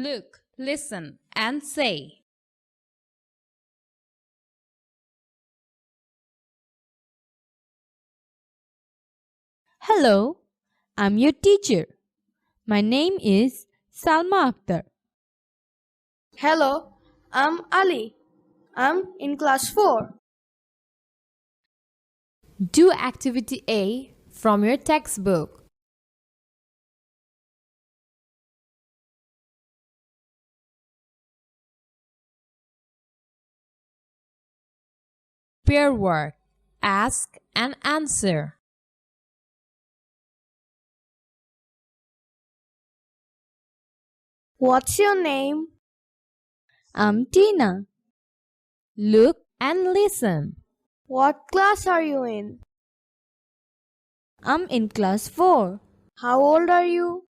Look, listen, and say. Hello, I'm your teacher. My name is Salma Akhtar. Hello, I'm Ali. I'm in class 4. Do activity A from your textbook. Pair work. Ask and answer. What's your name? I'm Tina. Look and listen. What class are you in? I'm in class 4. How old are you?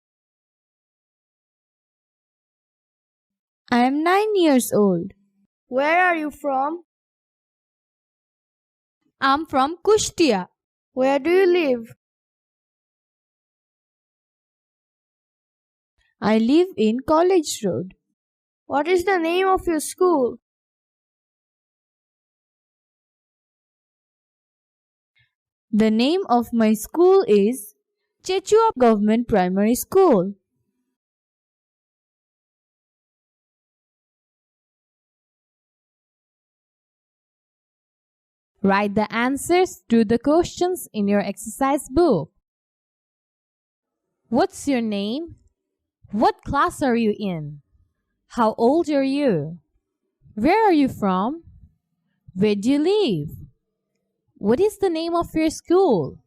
I am 9 years old. Where are you from? I'm from Kushtia. Where do you live? I live in College Road. What is the name of your school? The name of my school is Chechua Government Primary School. Write the answers to the questions in your exercise book. What's your name? What class are you in? How old are you? Where are you from? Where do you live? What is the name of your school?